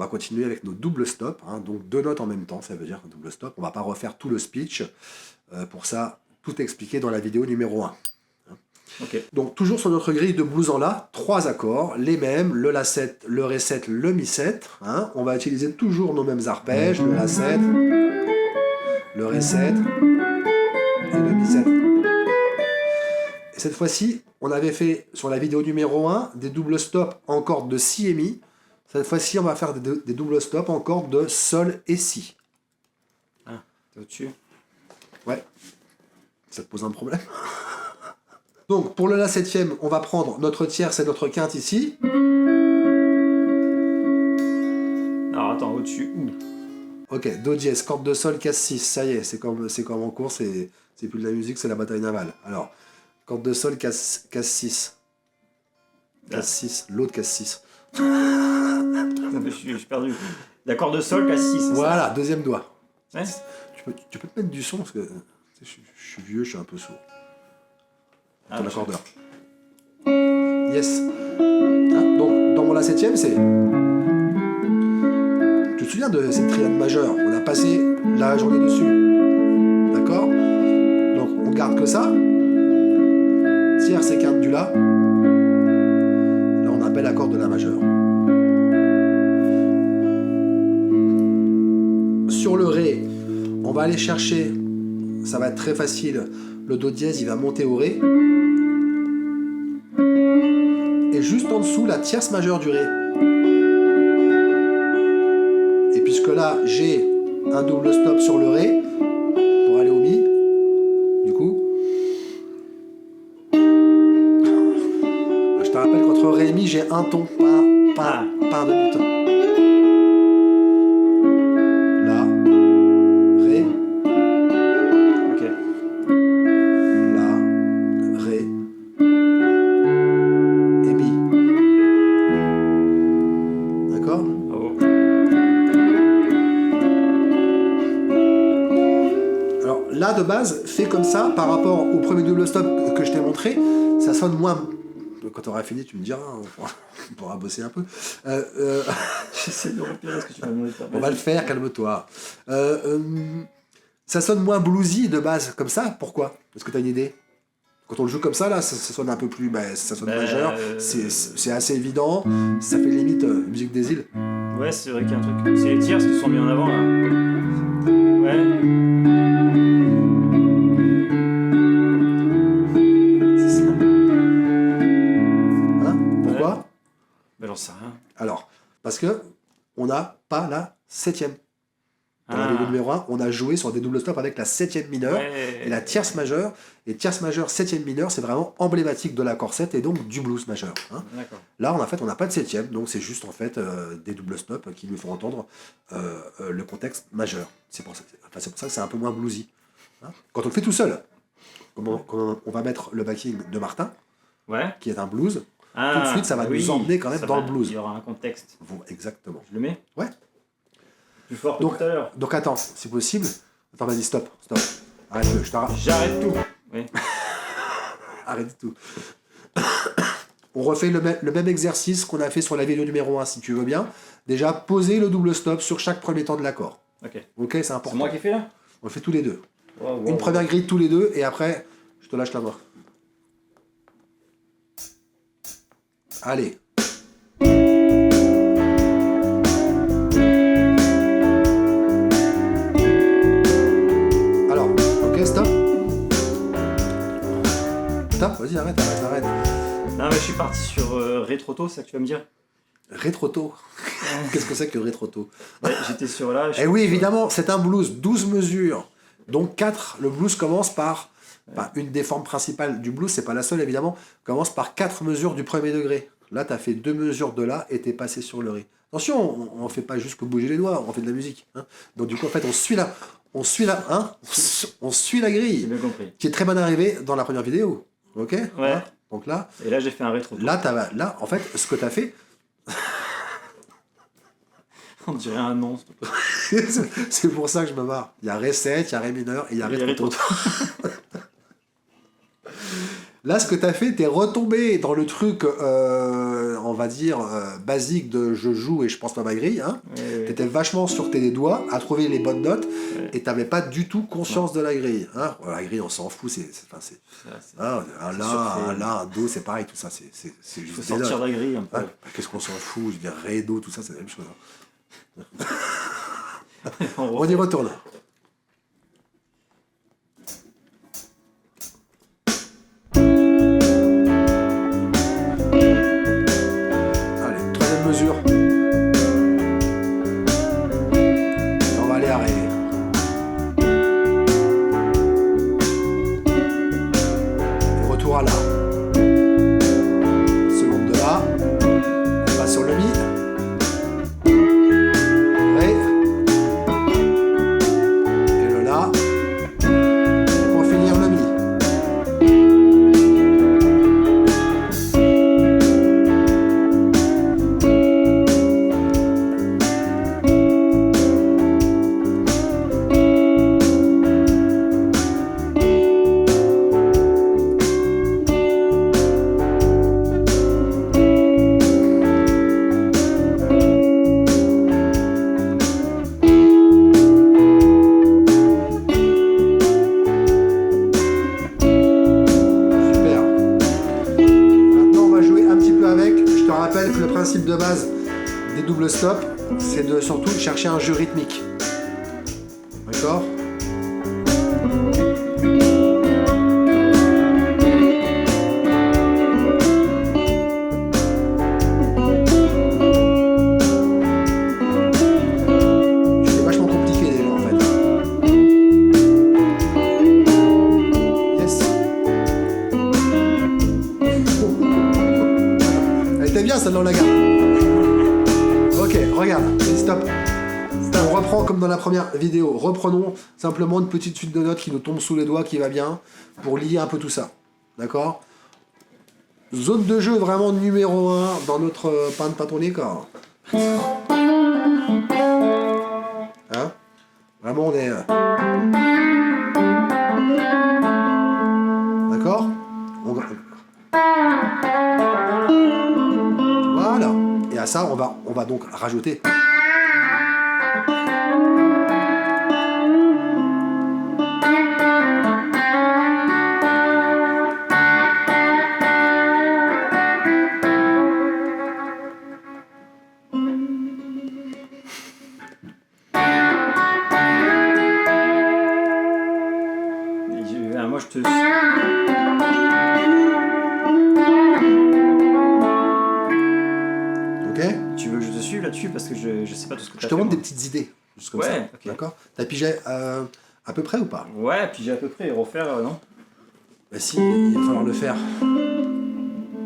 va continuer avec nos doubles stops, hein, donc 2 notes en même temps, ça veut dire double stop. On va pas refaire tout le speech. Pour ça, tout est expliqué dans la vidéo numéro 1. Ok. Donc toujours sur notre grille de blues en La, 3 accords, les mêmes, le La7, le Ré7, le Mi7. Hein. On va utiliser toujours nos mêmes arpèges, le La7, le Ré7 et le Mi7. Et cette fois-ci, on avait fait sur la vidéo numéro 1 des doubles stops en cordes de Si et Mi. Cette fois-ci, on va faire des doubles stops en cordes de Sol et Si. Ah, t'es au-dessus. Ouais. Ça te pose un problème? Donc, pour le La septième, on va prendre notre tierce et notre quinte ici. Alors, attends, au-dessus, où? Ok, Do dièse, corde de Sol, casse 6. Ça y est, c'est comme en cours, c'est plus de la musique, c'est la bataille navale. Alors, corde de Sol, casse 6. Casse 6, l'autre casse 6. Je suis perdu. La corde de Sol, casse 6, c'est voilà, ça? deuxième doigt. Ouais. Tu peux te mettre du son, parce que je suis vieux, je suis un peu sourd. Ton Ah, accordeur. Yes. Hein, donc, dans mon La septième, c'est... Tu te souviens de cette triade majeure? On a passé la journée dessus. D'accord? Donc, on garde que ça. Tierce et quinte du La. Là, on a un bel accord de La majeure. Sur le Ré, on va aller chercher, ça va être très facile, le Do dièse, il va monter au Ré. Et juste en dessous, la tierce majeure du Ré. Et puisque là, j'ai un double stop sur le Ré, pour aller au Mi, du coup, je te rappelle qu'entre Ré et Mi, j'ai un ton, pas un demi-ton. Là, Ré, ok. Là, Ré, et Mi. D'accord? Oh. Alors là, de base, fait comme ça, par rapport au premier double stop que je t'ai montré, ça sonne moins... Quand tu auras fini, tu me diras, on pourra bosser un peu. J'essaie de repérer ce que tu m'as demandé de faire. On va le faire, calme-toi. Ça sonne moins bluesy de base, comme ça. Pourquoi? Est-ce que tu as une idée? Quand on le joue comme ça, là, ça sonne un peu plus... ça sonne majeur, c'est assez évident, ça fait limite musique des îles. Ouais, c'est vrai qu'il y a un truc. C'est les tierces qui sont mis en avant, là. Ouais. C'est ça. Hein? Pourquoi? Ouais. Ben, j'en sais rien. Alors, parce que on n'a pas la septième. Dans la vidéo numéro 1, on a joué sur des double stops avec la septième mineure et la tierce majeure. Et tierce majeure, septième mineure, c'est vraiment emblématique de l'accord 7 et donc du blues majeur. Hein. Là, on n'a pas de septième, donc c'est juste en fait des double stops qui nous font entendre le contexte majeur. C'est pour ça que c'est un peu moins bluesy. Hein. Quand on le fait tout seul, quand on va mettre le backing de Martin, qui est un blues, tout de suite, ça va nous emmener quand même dans le blues. Il y aura un contexte. Exactement. Je le mets? Ouais. Plus fort que tout à l'heure. Donc attends, c'est possible. Attends, vas-y, stop. Arrête-le, je t'arrête. J'arrête tout. Oui. Arrête tout. On refait le même exercice qu'on a fait sur la vidéo numéro 1, si tu veux bien. Déjà, poser le double stop sur chaque premier temps de l'accord. Ok, c'est important. C'est moi qui fais là? On le fait tous les deux. Wow, Une première grille tous les deux, et après, je te lâche la main. Allez. Alors, ok, stop. Stop, vas-y, arrête. Non, mais je suis parti sur rétroto, c'est ça que tu vas me dire? Rétroto. Qu'est-ce que c'est que rétroto? Ouais, j'étais sur là. Eh oui, évidemment, c'est un blues, 12 mesures. Donc 4, le blues commence par... une des formes principales du blues, c'est pas la seule évidemment, commence par 4 mesures du premier degré. Là, tu as fait 2 mesures de La et t'es passé sur le Ré. Attention, on fait pas juste que bouger les doigts, on fait de la musique. Hein. Donc du coup, en fait, on suit la grille, bien compris. Qui est très bien arrivée dans la première vidéo. Ok? Ouais. Hein. Donc là... Et là, j'ai fait un rétroto. Là, en fait, ce que tu as fait... On dirait un nom. C'est pour ça que je me marre. Il y a Ré 7, il y a Ré mineur et il y a Ré trop. Là, ce que t'as fait, t'es retombé dans le truc, on va dire, basique de je joue et je pense pas ma grille. Hein. Ouais. T'étais vachement sur tes doigts à trouver les bonnes notes Ouais. et t'avais pas du tout conscience de la grille. Hein. La grille, on s'en fout. C'est hein, un la, un la, un do, c'est pareil, tout ça. C'est Il faut juste des sortir notes. la grille un peu. Hein. Qu'est-ce qu'on s'en fout? Je veux dire, ré, do, tout ça, c'est la même chose. Hein. On y retourne. Allez, troisième mesure. Et on va aller à ré. Et retour à la. Seconde de la. On passe sur le mi. Ré. Et le la. Et pour finir le mi. Super. Maintenant, on va jouer un petit peu avec. Je te rappelle que le principe de base des doubles stops, c'est de surtout chercher un jeu rythmique. D'accord? C'est vachement compliqué déjà en fait. Yes. Elle était bien celle-là, on la garde. Ok, regarde, stop. On reprend comme dans la première vidéo. Reprenons simplement une petite suite de notes qui nous tombe sous les doigts, qui va bien, pour lier un peu tout ça. D'accord? Zone de jeu vraiment numéro 1 dans notre pain de pâtonnier corps. Hein? Vraiment, on est... D'accord? Voilà. Et à ça, on va donc rajouter. Moi, je te. Ok? Tu veux que je te suive là-dessus parce que je sais pas tout ce que tu Je as te fait, montre des moi. petites idées. Juste comme Ouais, ça. ok. D'accord? T'as pigé à peu près ou pas? Ouais, puis j'ai à peu près refaire, non? Bah si, il va falloir le faire.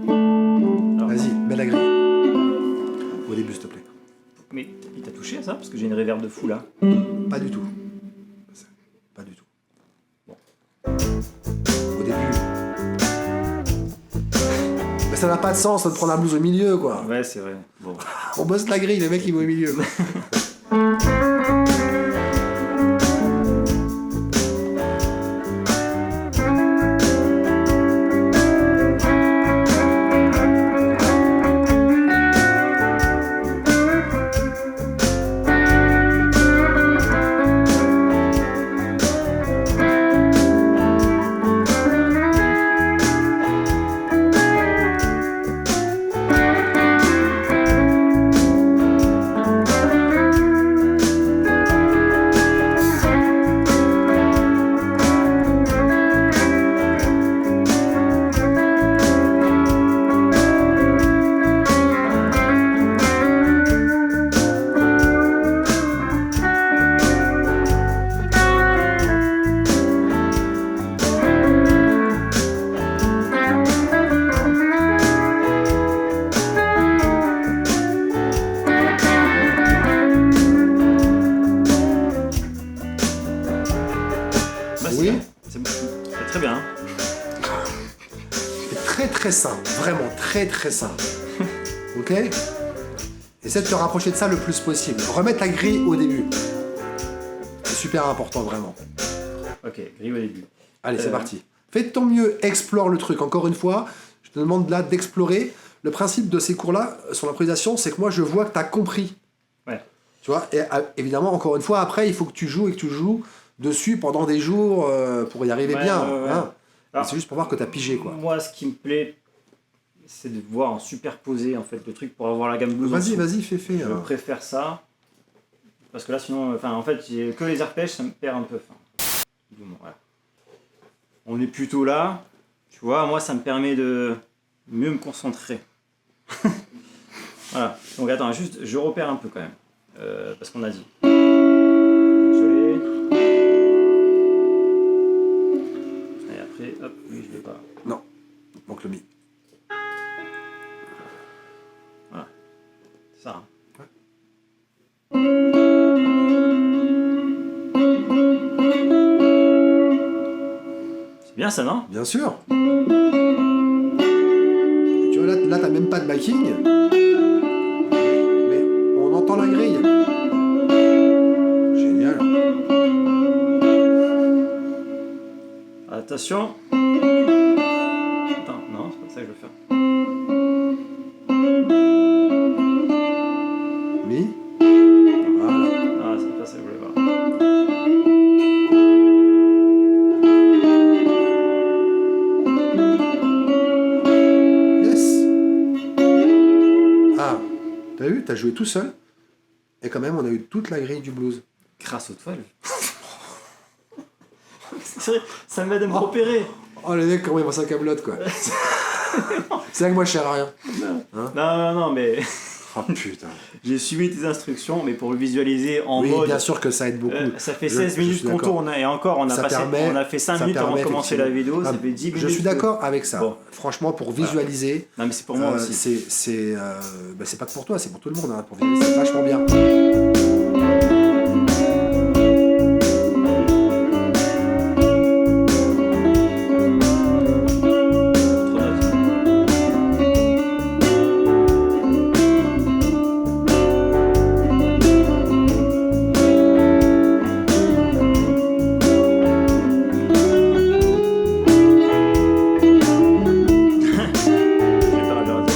Alors, Vas-y, mets la grille. Au début, s'il te plaît. Mais il t'a touché à ça? Parce que j'ai une réverb de fou là. Pas du tout. Pas du tout. Bon. Au début. Mais ça n'a pas de sens de prendre la blouse au milieu, quoi. Ouais, c'est vrai. Bon. On bosse la grille, le mec il va au milieu. C'est très bien. C'est très très simple, vraiment très très simple. Ok? Essaie de te rapprocher de ça le plus possible. Remettre la grille au début. C'est super important, vraiment. Ok, grille au début. Allez, c'est parti. Fais de ton mieux, explore le truc. Encore une fois, je te demande là d'explorer. Le principe de ces cours-là, sur l'improvisation, c'est que moi, je vois que tu as compris. Ouais. Tu vois, et évidemment, encore une fois, après, il faut que tu joues et que tu joues dessus pendant des jours pour y arriver bien. Ouais. Hein. Alors, c'est juste pour voir que tu as pigé, quoi. Moi, ce qui me plaît, c'est de voir en superposer en fait, le truc pour avoir la gamme blues. Vas-y, fais. Je préfère ça. Parce que là, sinon, en fait, que les arpèges, ça me perd un peu. Voilà. On est plutôt là. Tu vois, moi, ça me permet de mieux me concentrer. Voilà. Donc, attends, juste, je repère un peu quand même. Parce qu'on a dit. Désolé. Et après, hop, oui, je vais pas. Non, manque le mi. Voilà. C'est ça. Hein. C'est bien ça, non? Bien sûr. Et tu vois, là t'as même pas de backing. Mais on entend la grille. Génial. Attention. Attends, non, c'est pas ça que je veux faire. Mi. Voilà. Ah, c'est pas ça que je voulais voir. Yes. Ah, t'as vu, t'as joué tout seul. Et quand même, on a eu toute la grille du blues. Grâce aux toiles. C'est vrai, ça m'aide à me repérer. Oh, les mecs, comment ils vont s'accabloter, quoi. C'est vrai que moi, je sers à rien. Non, mais Oh putain. j'ai suivi tes instructions, mais pour le visualiser en Oui, mode. bien sûr que ça aide beaucoup. Ça fait Je 16 minutes suis qu'on d'accord. tourne, et encore, on a fait 5 minutes avant de commencer la vidéo, ça fait 10 minutes. Je suis d'accord avec ça. Bon. Franchement, pour visualiser, Non, mais c'est pour moi aussi. c'est pas que pour toi, c'est pour tout le monde. Hein. Pour visualiser, c'est vachement bien. Trop note. J'ai pas raté.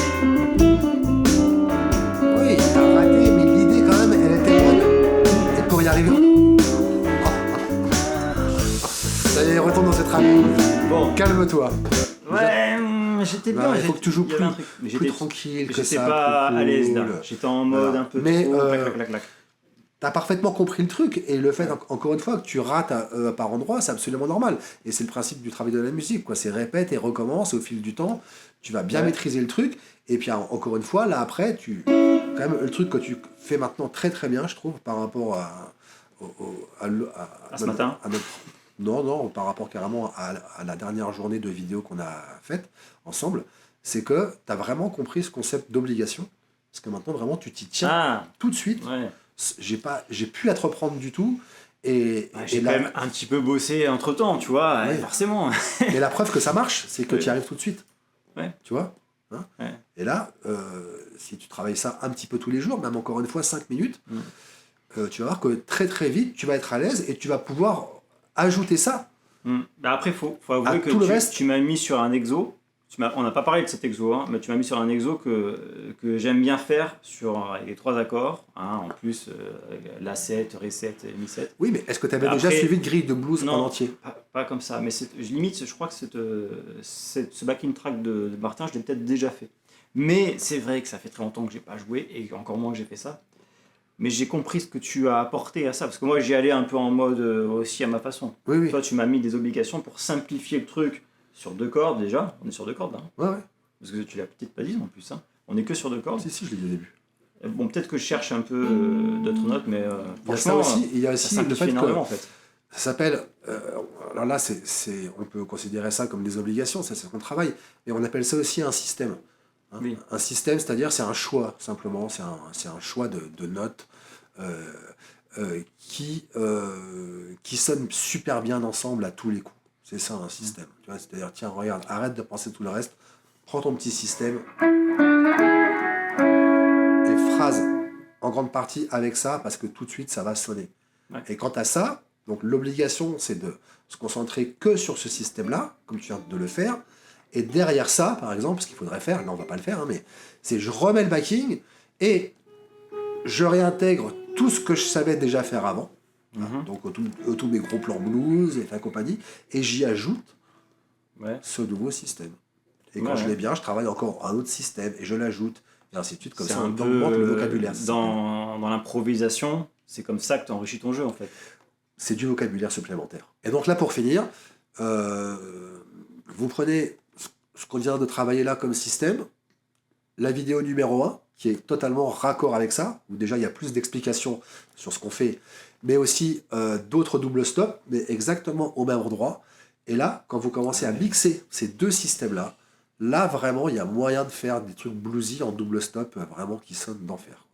Oui, t'as raté, mais l'idée quand même, elle était bonne. Et pour y arriver. Ça y est, retourne dans cette rame. Bon. Calme-toi. Ouais, j'étais bien. Il faut que tu joues il y avait un truc. Mais plus j'étais tranquille que J'étais ça. pas plus à l'aise là. cool. J'étais en mode Voilà. un peu Mais, trop clac. T'as parfaitement compris le truc, et le fait, encore une fois, que tu rates par endroit, c'est absolument normal. Et c'est le principe du travail de la musique, quoi. C'est répète et recommence au fil du temps. Tu vas bien maîtriser le truc, et puis encore une fois, là après, quand même, le truc que tu fais maintenant très très bien, je trouve, par rapport à ce matin. Non, par rapport carrément à la dernière journée de vidéo qu'on a faite ensemble, c'est que t'as vraiment compris ce concept d'obligation, parce que maintenant, vraiment, tu t'y tiens tout de suite. Ouais. J'ai pu à te reprendre du tout et J'ai là, quand même un petit peu bossé entre temps, tu vois, Ouais. forcément. mais la preuve que ça marche, c'est que Oui. tu y arrives tout de suite. Ouais. Tu vois, hein. Ouais. Et là, si tu travailles ça un petit peu tous les jours, même encore une fois 5 minutes, tu vas voir que très très vite, tu vas être à l'aise et tu vas pouvoir ajouter ça. Bah après, faut avouer À que tout le reste. tu m'as mis sur un exo. On n'a pas parlé de cet exo, hein, mais tu m'as mis sur un exo que j'aime bien faire avec les 3 accords. Hein, en plus, La7, Ré7 et Mi7. Oui, mais est-ce que tu avais Après, déjà suivi de grille de blues non, en entier? Pas comme ça, mais limite, je crois que ce backing track de Martin, je l'ai peut-être déjà fait. Mais c'est vrai que ça fait très longtemps que j'ai pas joué, et encore moins que j'ai fait ça. Mais j'ai compris ce que tu as apporté à ça, parce que moi j'y allais un peu en mode aussi à ma façon. Oui. Toi, tu m'as mis des obligations pour simplifier le truc sur 2 cordes déjà. On est sur 2 cordes, hein. Ouais. Parce que tu l'as peut-être pas dit en plus. Hein. On est que sur 2 cordes. Si, je l'ai dit au début. Bon, peut-être que je cherche un peu d'autres notes, mais Il y a ça franchement, aussi, il y a ça aussi le simplifie fait que énormément en fait. ça s'appelle, alors là, on peut considérer ça comme des obligations, c'est qu'on travaille, mais on appelle ça aussi un système. Hein. Oui. Un système, c'est-à-dire c'est un choix, simplement, c'est un choix de notes qui sonnent super bien ensemble à tous les coups. C'est ça un système. Tu vois, c'est-à-dire, tiens, regarde, arrête de penser tout le reste, prends ton petit système et phrase en grande partie avec ça, parce que tout de suite, ça va sonner. Ouais. Et quant à ça, Donc l'obligation, c'est de se concentrer que sur ce système-là, comme tu viens de le faire. Et derrière ça, par exemple, ce qu'il faudrait faire, là on va pas le faire, hein, mais c'est je remets le backing et je réintègre tout ce que je savais déjà faire avant. Donc tous mes gros plans blues et compagnie, et j'y ajoute ce nouveau système. Et quand je l'ai bien, je travaille encore un autre système et je l'ajoute, et ainsi de suite, comme ça on augmente le vocabulaire. Dans l'improvisation, c'est comme ça que tu enrichis ton jeu en fait. C'est du vocabulaire supplémentaire. Et donc là, pour finir, vous prenez ce qu'on vient de travailler là comme système, la vidéo numéro 1, qui est totalement raccord avec ça, où déjà il y a plus d'explications sur ce qu'on fait, mais aussi d'autres double stops, mais exactement au même endroit. Et là, quand vous commencez à mixer ces deux systèmes-là, là vraiment il y a moyen de faire des trucs bluesy en double stop, vraiment qui sonnent d'enfer.